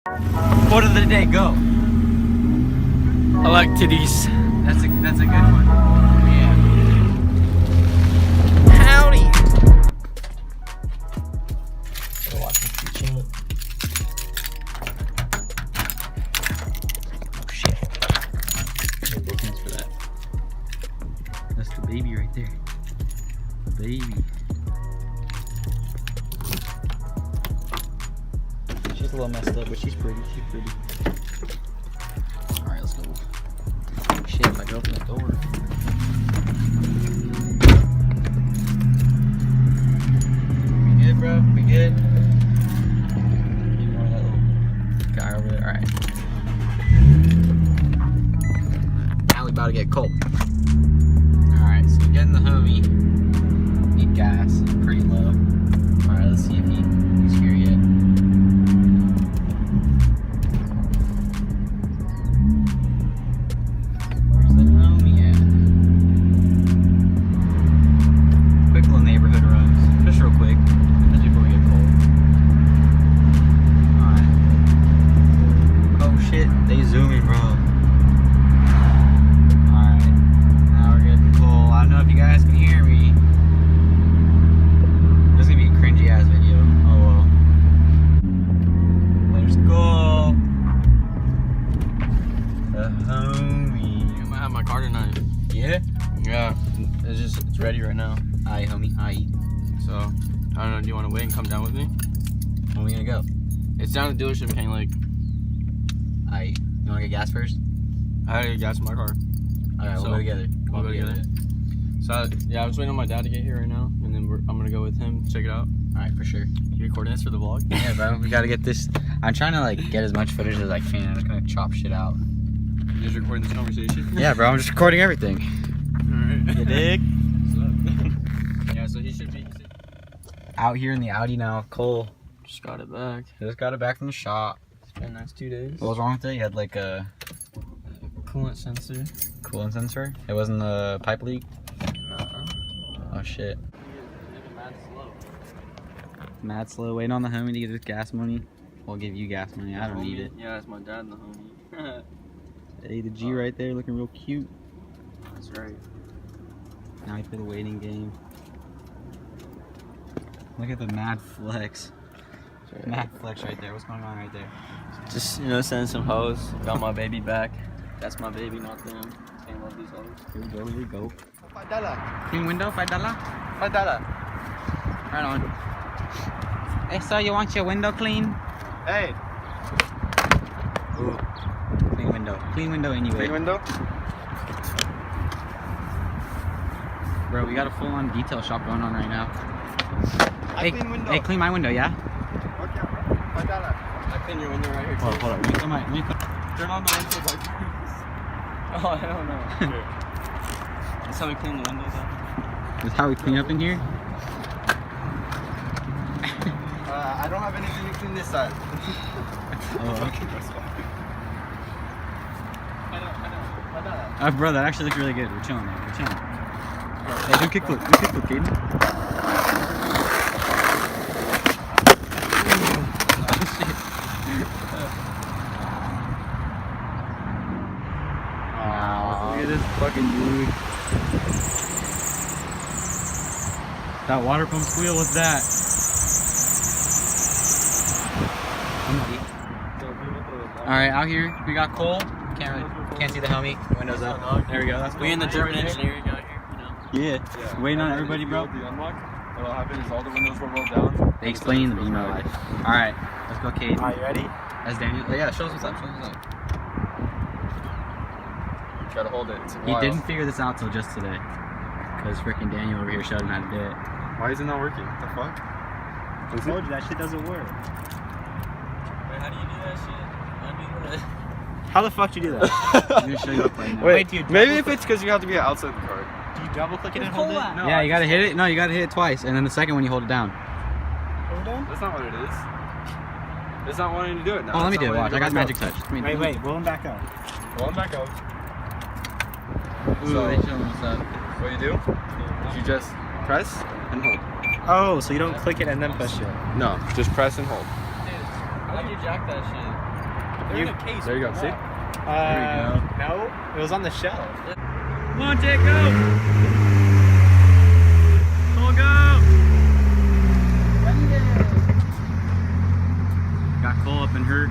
Quote of the day, go. Electides. That's a good one. Yeah. Howdy. Oh shit. No big hands for that. That's the baby right there. The baby. She's a little messed up, but she's pretty. She's pretty. Alright, let's go. Shit, if I can open the door. We good, bro? We good? Ignore that little guy over there. Alright. Now we about to get cold. Alright, so we're getting the homie. Need gas. Pretty low. Alright, let's see if he's here yet. Where's the homie at? Quick little neighborhood runs. Just real quick. Just before we get cold. Alright. Oh shit, they zooming, bro. Alright. Now we're getting cold. I don't know if you guys can hear me. This is gonna be a cringy ass video. Oh well. Let's go. The homie. I might have my car tonight. Yeah? Yeah. It's ready right now. Aye, homie. Aye. So, I don't know, do you want to wait and come down with me? When are we gonna go? It's down at the dealership in Canyon Lake. Aye. You wanna get gas first? I had to get gas in my car. Alright, we'll So, go together. we'll go together. So, yeah, I was waiting on my dad to get here right now, and then I'm going to go with him, check it out. Alright, for sure. You recording this for the vlog? Yeah, bro. We gotta get this. I'm trying to like get as much footage as I can. I'm just gonna chop shit out. You're just recording this conversation? Yeah, bro. I'm just recording everything. Alright. You dig? Yeah, so he should be... Out here in the Audi now. Cole Just got it back. just got it back from the shop. It's been a nice 2 days. What was wrong with it? You had like a Coolant sensor. coolant sensor. It wasn't the pipe leak. Nuh-uh. Oh shit. Mad slow. Mad slow. Waiting on the homie to get his gas money. We'll give you gas money. I don't need it. Yeah, it's my dad and the homie. Hey, the G right there, looking real cute. That's right. Now we play the waiting game. Look at the mad flex. Mad flex right there. What's going on right there? Just, sending some hoes. Got my baby back. That's my baby, not them. Can't love these hoes. Here we go. Here we go. $5. Clean window, $5. $5. Right on. Hey, sir, you want your window clean? Hey. Ooh. Clean window. Clean window anyway. Clean window? Bro, we got a full-on detail shop going on right now. I clean window. Hey, clean my window, yeah? Okay, $5. I clean your window right here too. Hold on. Let me clean Turn on the windshield wipers. Oh, I don't know. That's how we clean the windows out. This is how we clean up in here? I don't have anything to clean this side. Oh, okay. $5. Bro, that actually looks really good. We're chilling, man. We're chilling. Hey, do kickflip. Do kickflip, Caden. Look at this fucking dude. That water pump squeal, what's that? Alright, out here we got Cole. Can't see the homie. Windows up. There we go. That's We in the German engineering out here, Yeah. Waiting on everybody, bro. The unlock. What'll happen is all the windows will roll down. They explain the email life. Alright, let's go, Cade. Are you ready? That's Daniel. Yeah, show us what's up. Show us what's up. Gotta hold it. It's a He while. didn't figure this out till just today. Because freaking Daniel over here showed him how to do it. Why is it not working? What the fuck? I told you that shit doesn't work. Wait, how do you do that shit? How the fuck do you do that? I'm gonna show you up right now. Wait, do you maybe if it's because you have to be outside the car. Do you double click it and hold it? No. Yeah, you gotta hit it. No, you gotta hit it twice, and then the second one you hold it down. Hold on. That's not what it is. It's not wanting to do it now. Oh, let me It's do it. not Watch, I wanting got to magic touch. Wait, roll him back up. Roll them back up. Ooh, So- they show me what's up. What you do? You just press and hold. Oh, so you don't click it and then push it. No, just press and hold. Dude, how'd you jack that shit? They're in a case. There you go. See? No, it was on the shelf. Come on, Jake, go! Come on, go! Got Cole up in her.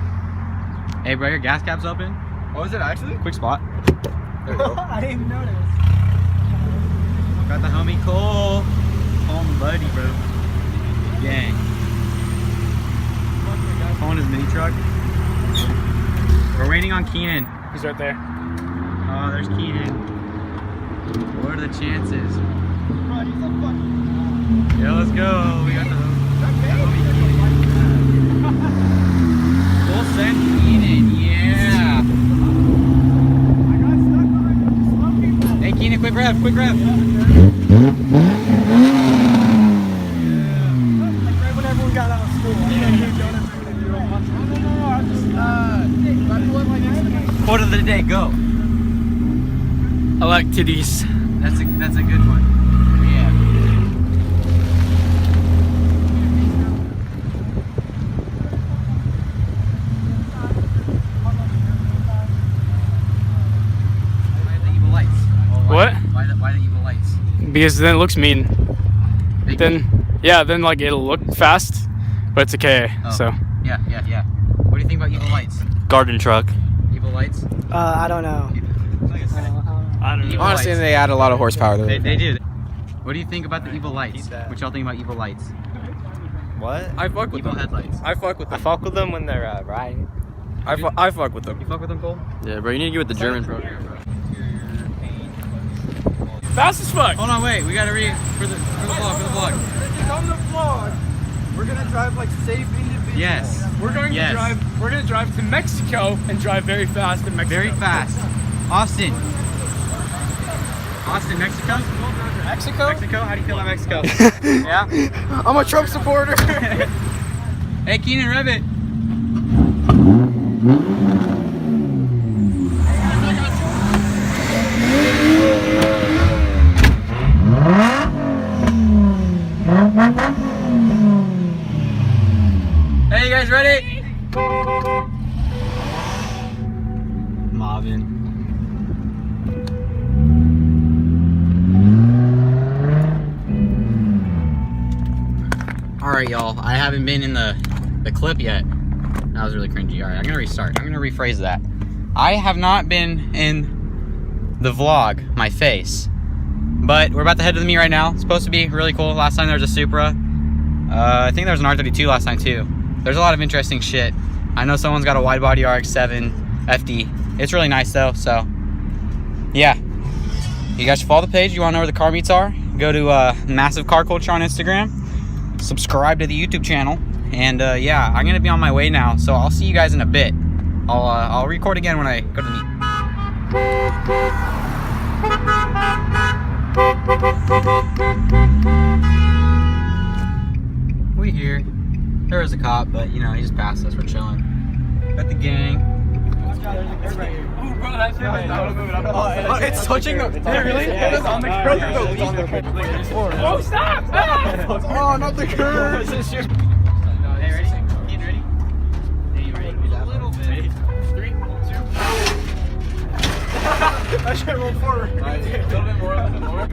Hey, bro, your gas cap's open. Oh, is it actually? Quick spot. There you go. I didn't even notice. Got the homie Cole. Cole my buddy, bro. Gang. Cole in his mini truck. We're waiting on Keenan. He's right there. Oh, there's Keenan. What are the chances? Yeah, let's go. We got the Full send Keenan. Yeah. Hey, Keenan, quick rev, quick rev. Right when everyone got out of school. Quote of the day, go. I like titties. That's a good one. Yeah. Why the evil lights? What? Why the evil lights? Because then it looks mean. They- Then, yeah, then like it'll look fast, but it's okay. Oh. So, Yeah. What do you think about evil lights? garden truck. Evil lights? I don't know. I don't Evil Honestly, lights. they add a lot of horsepower to it. They do. What do you think about the evil lights? What y'all think about evil lights? What? I fuck with Evil them. headlights. I fuck with I them. fuck with them when they're right. I fuck with them. You fuck with them, Cole? Yeah, bro, you need to get with the German program, bro. Fast as fuck. Hold on, wait. We gotta read for the vlog. On the vlog, we're gonna drive like safe individuals. Yes. We're going Yes. to drive. We're going to drive to Mexico and drive very fast in Mexico. Very fast. Austin, Mexico? Mexico? How do you feel about Mexico? Yeah? I'm a Trump supporter. Hey, Keenan, rev it. Hey, you guys ready? Marvin. Alright, y'all. I haven't been in the clip yet. That was really cringy. Alright, I'm gonna restart. I'm gonna rephrase that. I have not been in the vlog, my face. But we're about to head to the meet right now. It's supposed to be really cool. Last time there was a Supra. I think there was an R32 last time too. There's a lot of interesting shit. I know someone's got a wide body RX-7 FD. It's really nice though, so yeah. You guys should follow the page. You wanna know where the car meets are? Go to Massive Car Culture on Instagram. Subscribe to the YouTube channel. And yeah, I'm gonna be on my way now, so I'll see you guys in a bit. I'll record again when I go to the meet. We here. There was a cop, but you know, he just passed us. We're chilling. Got the gang. Oh, it's touching the. Really? Yeah, It's on the curb. It's on the curb. Oh, stop! Oh, not the curb. Hey, ready? Keen, ready? Hey, you ready? A little bit. Ready? 3, 2. I should roll forward. A little bit more. A little bit more.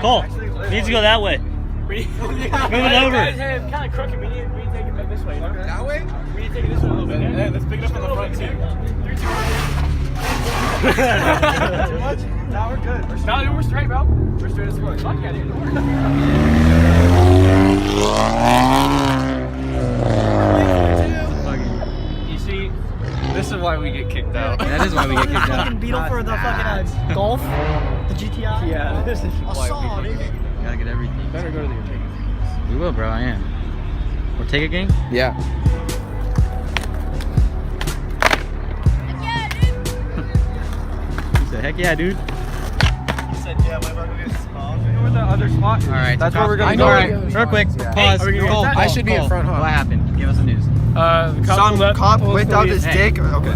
Cole, needs to go that way. Move it over. Kind of crooked. We need to take it this way. You know? That way? We need to take it this way a little bit. Hey, let's pick it up in the front too. 3, 2, 1. Too much? Now we're good. No, we're straight, bro. We're straight as fuck. Fuck yeah, dude. You see, This is why we get kicked out. That is why we get kicked out. Fucking Beetle for the fucking golf, the GTI. Yeah, this is I saw it. Gotta get everything. Better go to the Ortega. We will, bro. I am. Ortega gang? Yeah. He said, heck yeah, dude. He said, yeah, my brother is small. You know where the other spot is? All right, That's so where we're gonna I go. know. All right, real quick. Pause. are we gonna Cole, get that? I should be in Cole, front, huh? What happened? Give us the news. The cop Some pulled up. cop told us whipped to out leave. his Hey. dick. Okay.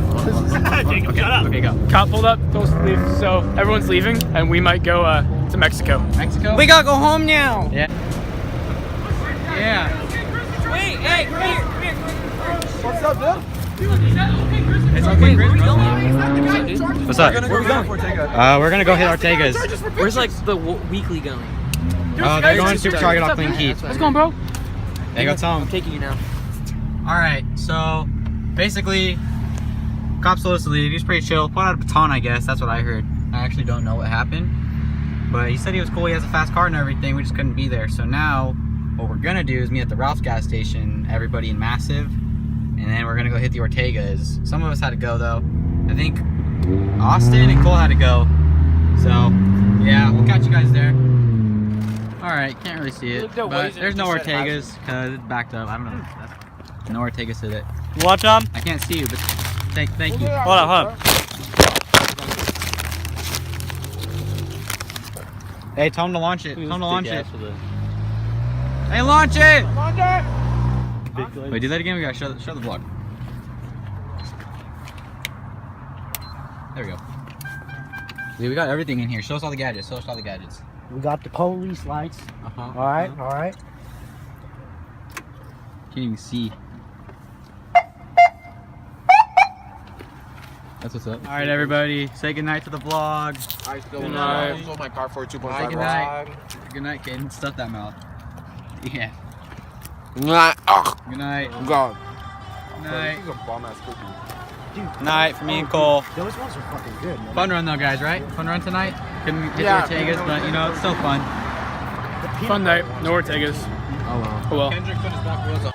Jacob, shut up. Okay, go. Cop pulled up, told us to leave. So everyone's leaving, and we might go to Mexico. Mexico? We gotta go home now. Yeah. Hey, come here, come here. What's up, dude? It's okay, where are we going? What's up? Where are we going? We're gonna go hit Ortega's. Where's like the weekly going? Oh, they're going Super Target off Clean Keith. What's going, bro? Hey, go tell I'm them. taking you now. Alright, so basically, cops told us to leave. He was pretty chill. Pulled out a baton, I guess. That's what I heard. I actually don't know what happened. But he said he was cool. He has a fast car and everything. We just couldn't be there. So now, what we're gonna do is meet at the Ralph's gas station, everybody in Massive. And then we're gonna go hit the Ortega's. Some of us had to go though. I think Austin and Cole had to go. So, yeah, we'll catch you guys there. Alright, can't really see it. But there's no Ortega's because it's backed up. I don't know. No Ortega's to it. Watch them. I can't see you, but thank you. Hold on. Hey, tell him to launch it. Tell him to launch it. Hey, launch it! Wait, do that again? We gotta show the vlog. There we go. Dude, we got everything in here. Show us all the gadgets. Show us all the gadgets. We got the police lights. Uh-huh. All right, all right. Can't even see. That's what's up. All right, everybody. Say goodnight to the vlog. I still Good night. sold my car for a 2.5. Bye, good night. Good night, kid. Stuff that mouth. Yeah. Good night. Good night. I'm gone. Good night. This is a bomb ass cookie. Dude, Night for me and Cole. those ones are fucking good, man. Fun run though, guys, right? Fun run tonight. Couldn't hit Yeah. the Ortega's, but you know, it's still fun. The peanut Fun night. butter ones No are Ortega's. Oh well. Oh well. Kendrick put his back wheels on.